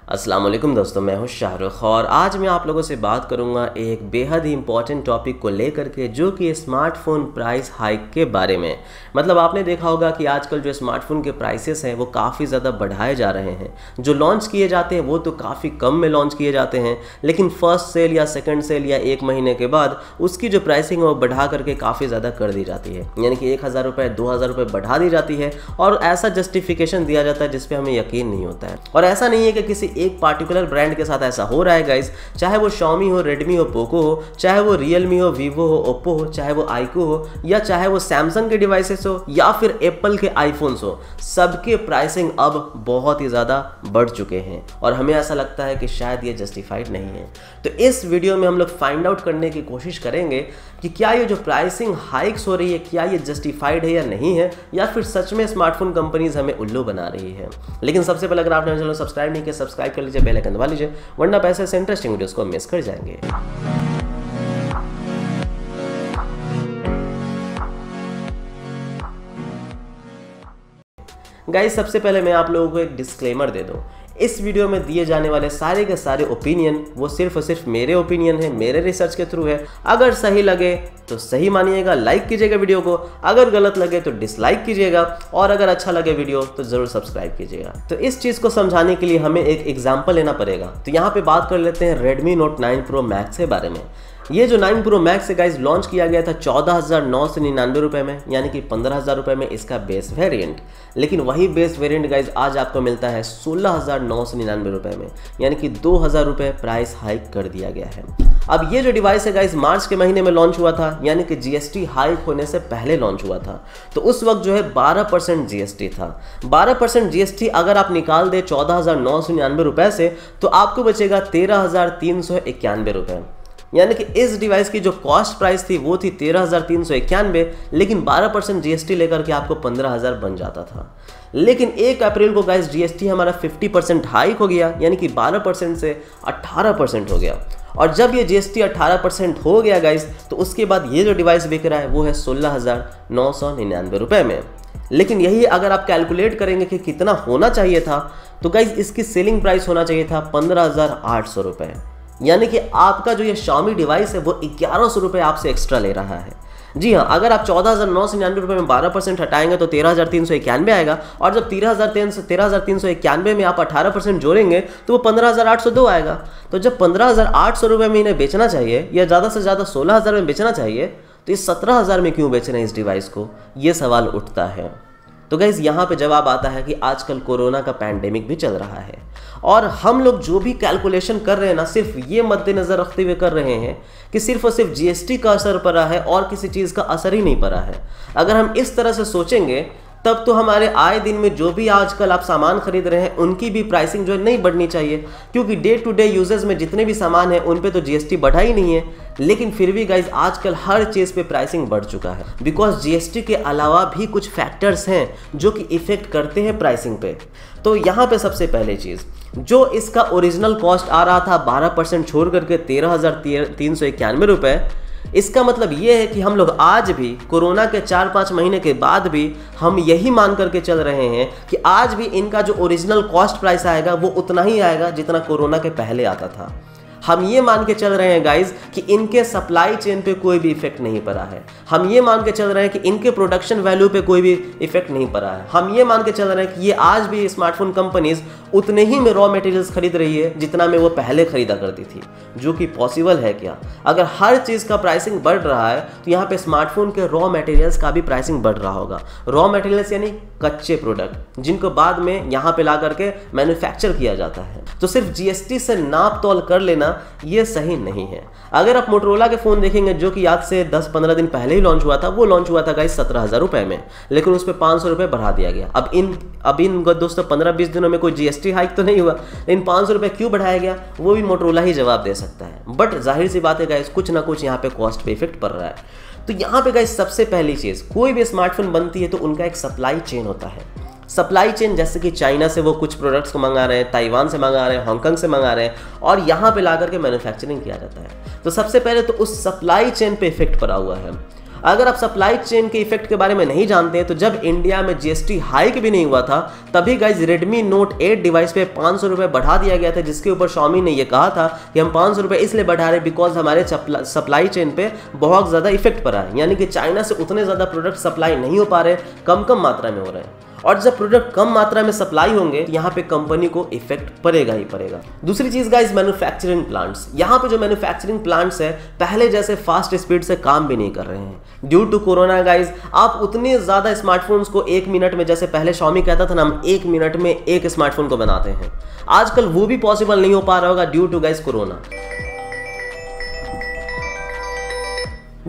अस्सलाम वालेकुम दोस्तों, मैं हूं शाहरुख और आज मैं आप लोगों से बात करूंगा एक बेहद ही इंपॉर्टेंट टॉपिक को लेकर के, जो कि स्मार्टफोन प्राइस हाइक के बारे में। मतलब आपने देखा होगा कि आजकल जो स्मार्टफोन के प्राइसेस हैं वो काफ़ी ज़्यादा बढ़ाए जा रहे हैं। जो लॉन्च किए जाते हैं वो तो काफ़ी कम में लॉन्च किए जाते हैं, लेकिन फर्स्ट सेल या सेकेंड सेल या एक महीने के बाद उसकी जो प्राइसिंग है वो बढ़ा करके काफ़ी ज़्यादा कर दी जाती है। यानी कि 1000 रुपये 2000 रुपये बढ़ा दी जाती है और ऐसा जस्टिफिकेशन दिया जाता है जिस पे हमें यकीन नहीं होता है। और ऐसा नहीं है कि किसी एक पार्टिकुलर ब्रांड के साथ ऐसा हो रहा है गाइस, चाहे वो Xiaomi हो, Redmi हो, Poco हो, चाहे वो Realme हो, Vivo हो, Oppo हो, चाहे वो iQOO हो, या चाहे वो Samsung के डिवाइसेस हो या फिर Apple के iPhones हो, सबके प्राइसिंग अब बहुत ही ज़्यादा बढ़ चुके हैं और हमें ऐसा लगता है कि शायद ये जस्टिफाइड नहीं है। तो इस वीडियो में हम लोग फाइंड आउट करने की कोशिश करेंगे कि क्या ये जो प्राइसिंग हाइक्स हो रही है क्या ये जस्टिफाइड है या नहीं है, या फिर सच में स्मार्टफोन कंपनीज हमें उल्लू बना रही है। लेकिन सबसे पहले अगर आपने चैनल सब्सक्राइब नहीं किया, सब्सक्राइब कर लीजिए, बेल आइकन दबा लीजिए, वरना पैसे से इंटरेस्टिंग वीडियोस को मिस कर जाएंगे। गाइस, सबसे पहले मैं आप लोगों को एक डिस्क्लेमर दे दूं। इस वीडियो में दिए जाने वाले सारे के सारे ओपिनियन वो सिर्फ और सिर्फ मेरे ओपिनियन है, मेरे रिसर्च के थ्रू है। अगर सही लगे तो सही मानिएगा, लाइक कीजिएगा वीडियो को, अगर गलत लगे तो डिसलाइक कीजिएगा, और अगर अच्छा लगे वीडियो तो ज़रूर सब्सक्राइब कीजिएगा। तो इस चीज़ को समझाने के लिए हमें एक एग्जाम्पल लेना पड़ेगा। तो यहाँ पे बात कर लेते हैं Redmi Note 9 Pro Max के बारे में। ये जो 9 Pro Max है गाइज, लॉन्च किया गया था 14,999 रुपये में, यानी कि 15,000 रुपये में इसका बेस वेरिएंट। लेकिन वही बेस वेरिएंट गाइज आज आपको मिलता है 16,999 रुपये में, यानी कि 2,000 रुपये प्राइस हाइक कर दिया गया है। अब ये जो डिवाइस है गाइज मार्च के महीने में लॉन्च हुआ था, यानी कि GST हाइक होने से पहले लॉन्च हुआ था। तो उस वक्त जो है 12% GST था। 12% GST अगर आप निकाल दे 14,999 रुपये से, तो आपको बचेगा 13,391 रुपये। यानी कि इस डिवाइस की जो कॉस्ट प्राइस थी वो थी 13,391, लेकिन 12% GST लेकर के आपको 15,000 बन जाता था। लेकिन 1 अप्रैल को गाइस GST हमारा 50% हाइक हो गया, यानी कि 12% से 18% हो गया। और जब ये GST 18% हो गया गाइस, तो उसके बाद ये जो डिवाइस बिक रहा है वो है 16,999 रुपये में। लेकिन यही अगर आप कैलकुलेट करेंगे कि कितना होना चाहिए था, तो गाइस इसकी सेलिंग प्राइस होना चाहिए था 15,800 रुपये। यानी कि आपका जो ये Xiaomi डिवाइस है वो 1100 रुपये आपसे एक्स्ट्रा ले रहा है। जी हाँ, अगर आप 14,999 रुपये में 12% हटाएंगे तो 13,391 आएगा, और जब 13,391 में आप 18% जोड़ेंगे तो वो 15,802 आएगा। तो जब 15,800 रुपये में इन्हें बेचना चाहिए या ज़्यादा से ज़्यादा 16,000 में बेचना चाहिए, तो इस 17,000 में क्यों बेच रहे हैं इस डिवाइस को, ये सवाल उठता है। तो गाइज़ यहाँ पे जवाब आता है कि आजकल कोरोना का पैंडेमिक भी चल रहा है, और हम लोग जो भी कैलकुलेशन कर रहे हैं ना, सिर्फ ये मद्देनज़र रखते हुए कर रहे हैं कि सिर्फ और सिर्फ GST का असर पड़ा है और किसी चीज़ का असर ही नहीं पड़ा है। अगर हम इस तरह से सोचेंगे तब तो हमारे आए दिन में जो भी आजकल आप सामान खरीद रहे हैं उनकी भी प्राइसिंग जो है नहीं बढ़नी चाहिए, क्योंकि डे टू डे यूजेस में जितने भी सामान हैं उन पे तो GST बढ़ा ही नहीं है। लेकिन फिर भी गाइज आजकल हर चीज़ पे प्राइसिंग बढ़ चुका है, बिकॉज GST के अलावा भी कुछ फैक्टर्स हैं जो कि इफेक्ट करते हैं प्राइसिंग पे। तो यहाँ पे सबसे पहले चीज़, जो इसका ओरिजिनल कॉस्ट आ रहा था 12% छोड़ करके 13,391 रुपये, इसका मतलब ये है कि हम लोग आज भी कोरोना के 4-5 महीने के बाद भी हम यही मान करके चल रहे हैं कि आज भी इनका जो ओरिजिनल कॉस्ट प्राइस आएगा वो उतना ही आएगा जितना कोरोना के पहले आता था। हम ये मान के चल रहे हैं गाइज कि इनके सप्लाई चेन पे कोई भी इफेक्ट नहीं पड़ा है। हम ये मान के चल रहे हैं कि इनके प्रोडक्शन वैल्यू पे कोई भी इफेक्ट नहीं पड़ा है। हम ये मान के चल रहे हैं कि ये आज भी स्मार्टफोन कंपनीज उतने ही में रॉ मटेरियल्स खरीद रही है जितना में वो पहले खरीदा करती थी, जो कि पॉसिबल है क्या? अगर हर चीज़ का प्राइसिंग बढ़ रहा है तो यहाँ पे स्मार्टफोन के रॉ मटेरियल्स का भी प्राइसिंग बढ़ रहा होगा। रॉ मटेरियल्स यानी कच्चे प्रोडक्ट जिनको बाद में यहाँ पे ला करके मैन्युफैक्चर किया जाता है। तो सिर्फ GST से नाप तोल कर लेना ये सही नहीं है। अगर आप मोटरोला के फ़ोन देखेंगे जो कि आज से 10-15 दिन पहले ही लॉन्च हुआ था, वो लॉन्च हुआ था गाइस 17,000 रुपये में, लेकिन उस पर 500 रुपये बढ़ा दिया गया। अब इन दोस्तों 15-20 दिनों में कोई GST हाइक तो नहीं हुआ, लेकिन 500 रुपये क्यों बढ़ाया गया वो भी मोटरोला ही जवाब दे सकता है। बट जाहिर सी बात है गाइस, कुछ ना कुछ यहाँ पे कॉस्ट पे इफेक्ट पड़ रहा है। तो यहाँ पे गाइस सबसे पहली चीज़, कोई भी स्मार्टफोन बनती है तो उनका एक सप्लाई चेन होता है। सप्लाई चेन जैसे कि चाइना से वो कुछ प्रोडक्ट्स को मंगा रहे हैं, ताइवान से मंगा रहे हैं, हांगकांग से मंगा रहे हैं, और यहाँ पे ला करके मैन्युफैक्चरिंग किया जाता है। तो सबसे पहले तो उस सप्लाई चेन पे इफेक्ट पड़ा हुआ है। अगर आप सप्लाई चेन के इफेक्ट के बारे में नहीं जानते हैं तो जब इंडिया में जीएसटी हाइक भी नहीं हुआ था तभी गाइज रेडमी नोट 8 डिवाइस पे 500 रुपये बढ़ा दिया गया था, जिसके ऊपर Xiaomi ने यह कहा था कि हम 500 रुपये इसलिए बढ़ा रहे बिकॉज हमारे सप्लाई चेन पे बहुत ज़्यादा इफेक्ट पड़ा है, यानी कि चाइना से उतने ज़्यादा प्रोडक्ट सप्लाई नहीं हो पा रहे, कम मात्रा में हो रहे हैं। और जब प्रोडक्ट कम मात्रा में सप्लाई होंगे तो यहाँ पे कंपनी को इफेक्ट पड़ेगा ही पड़ेगा। दूसरी चीज गाइस, मैन्युफैक्चरिंग प्लांट्स। यहाँ पे जो मैन्युफैक्चरिंग प्लांट्स है पहले जैसे फास्ट स्पीड से काम भी नहीं कर रहे हैं ड्यू टू कोरोना गाइस। आप उतने ज्यादा स्मार्टफोन्स को 1 मिनट में, जैसे पहले Xiaomi कहता था ना हम 1 मिनट में एक स्मार्टफोन को बनाते हैं, आजकल वो भी पॉसिबल नहीं हो पा रहा होगा ड्यू टू गाइस कोरोना।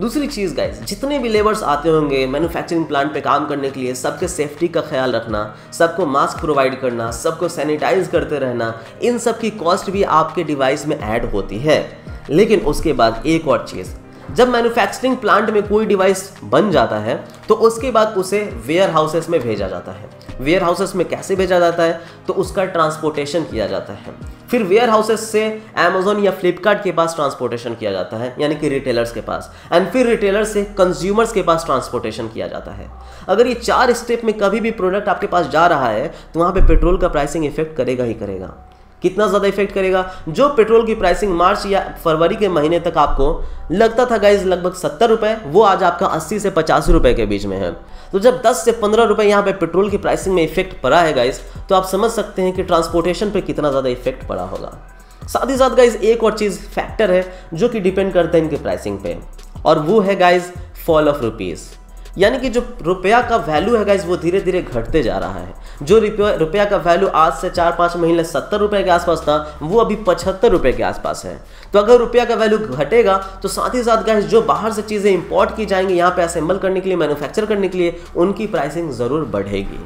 दूसरी चीज़ गाइस, जितने भी लेबर्स आते होंगे मैन्युफैक्चरिंग प्लांट पे काम करने के लिए, सबके सेफ्टी का ख्याल रखना, सबको मास्क प्रोवाइड करना, सबको सैनिटाइज करते रहना, इन सब की कॉस्ट भी आपके डिवाइस में ऐड होती है। लेकिन उसके बाद एक और चीज़, जब मैन्युफैक्चरिंग प्लांट में कोई डिवाइस बन जाता है तो उसके बाद उसे वेयर हाउसेस में भेजा जाता है। वेयर हाउसेस में कैसे भेजा जाता है? तो उसका ट्रांसपोर्टेशन किया जाता है, फिर वेयर हाउसेस से Amazon या फ्लिपकार्ट के पास ट्रांसपोर्टेशन किया जाता है, यानी कि रिटेलर्स के पास, एंड फिर रिटेलर से कंज्यूमर्स के पास ट्रांसपोर्टेशन किया जाता है। अगर ये 4 स्टेप में कभी भी प्रोडक्ट आपके पास जा रहा है तो वहाँ पे पेट्रोल का प्राइसिंग इफेक्ट करेगा ही करेगा। कितना ज़्यादा इफेक्ट करेगा? जो पेट्रोल की प्राइसिंग मार्च या फरवरी के महीने तक आपको लगता था गाइज लगभग 70 रुपये, वो आज आपका 80 से 85 रुपये के बीच में है। तो जब 10 से 15 रुपये यहाँ पे पेट्रोल की प्राइसिंग में इफेक्ट पड़ा है गाइज, तो आप समझ सकते हैं कि ट्रांसपोर्टेशन पे कितना ज़्यादा इफेक्ट पड़ा होगा। साथ ही साथ गाइज एक और चीज़ फैक्टर है जो कि डिपेंड करता है इनके प्राइसिंग पे, और वो है गाइज फॉल ऑफ रुपीज़। यानी कि जो रुपया का वैल्यू है गाइज वो धीरे धीरे घटते जा रहा है। जो रुपया का वैल्यू आज से 4-5 महीने 70 रुपये के आसपास था, वो अभी 75 रुपये के आसपास है। तो अगर रुपया का वैल्यू घटेगा तो साथ ही साथ गाइज जो बाहर से चीज़ें इंपोर्ट की जाएंगी यहाँ पे असेंबल करने के लिए, मैन्युफैक्चर करने के लिए, उनकी प्राइसिंग ज़रूर बढ़ेगी।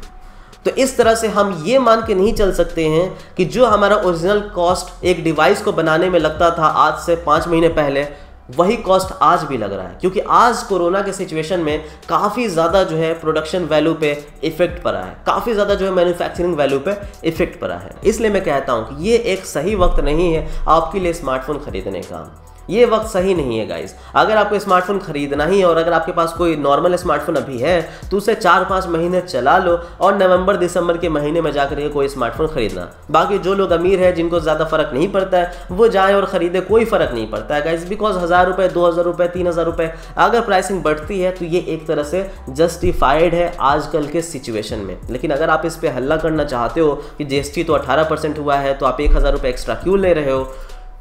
तो इस तरह से हम ये मान के नहीं चल सकते हैं कि जो हमारा ओरिजिनल कॉस्ट एक डिवाइस को बनाने में लगता था आज से 5 महीने पहले, वही कॉस्ट आज भी लग रहा है, क्योंकि आज कोरोना के सिचुएशन में काफ़ी ज़्यादा जो है प्रोडक्शन वैल्यू पे इफेक्ट पड़ा है, काफ़ी ज़्यादा जो है मैन्युफैक्चरिंग वैल्यू पे इफेक्ट पड़ा है। इसलिए मैं कहता हूँ कि ये एक सही वक्त नहीं है आपके लिए स्मार्टफोन खरीदने का। ये वक्त सही नहीं है गाइस। अगर आपको स्मार्टफोन खरीदना ही है और अगर आपके पास कोई नॉर्मल स्मार्टफोन अभी है तो उसे 4-5 महीने चला लो और नवंबर दिसंबर के महीने में जाकर के कोई स्मार्टफोन खरीदना। बाकी जो लोग अमीर है जिनको ज़्यादा फर्क नहीं पड़ता है वो जाए और ख़रीदे, कोई फ़र्क नहीं पड़ता है गाइस, बिकॉज 1000 रुपये, 2000 रुपये, 3000 रुपये अगर प्राइसिंग बढ़ती है तो ये एक तरह से जस्टिफाइड है आजकल के सिचुएशन में। लेकिन अगर आप इस पर हल्ला करना चाहते हो कि जीएसटी तो 18% हुआ है तो आप 1000 रुपये एक्स्ट्रा क्यों ले रहे हो,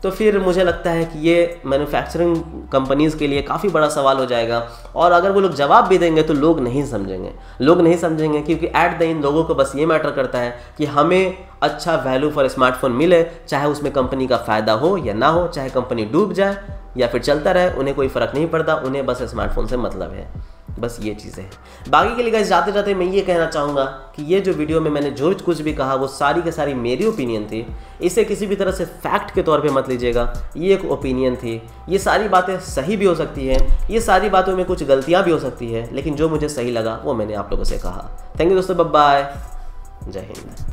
तो फिर मुझे लगता है कि ये मैन्युफैक्चरिंग कंपनीज़ के लिए काफ़ी बड़ा सवाल हो जाएगा। और अगर वो लोग जवाब भी देंगे तो लोग नहीं समझेंगे, क्योंकि एट द एंड लोगों को बस ये मैटर करता है कि हमें अच्छा वैल्यू फॉर स्मार्टफोन मिले, चाहे उसमें कंपनी का फ़ायदा हो या ना हो, चाहे कंपनी डूब जाए या फिर चलता रहे, उन्हें कोई फ़र्क नहीं पड़ता, उन्हें बस स्मार्टफोन से मतलब है। बस ये चीज़ें हैं। बाकी के लिए गाइस जाते जाते मैं ये कहना चाहूँगा कि ये जो वीडियो में मैंने जो कुछ भी कहा वो सारी की सारी मेरी ओपिनियन थी। इसे किसी भी तरह से फैक्ट के तौर पे मत लीजिएगा, ये एक ओपिनियन थी। ये सारी बातें सही भी हो सकती हैं, ये सारी बातों में कुछ गलतियाँ भी हो सकती है, लेकिन जो मुझे सही लगा वो मैंने आप लोगों से कहा। थैंक यू दोस्तों, बाय बाय, जय हिंद।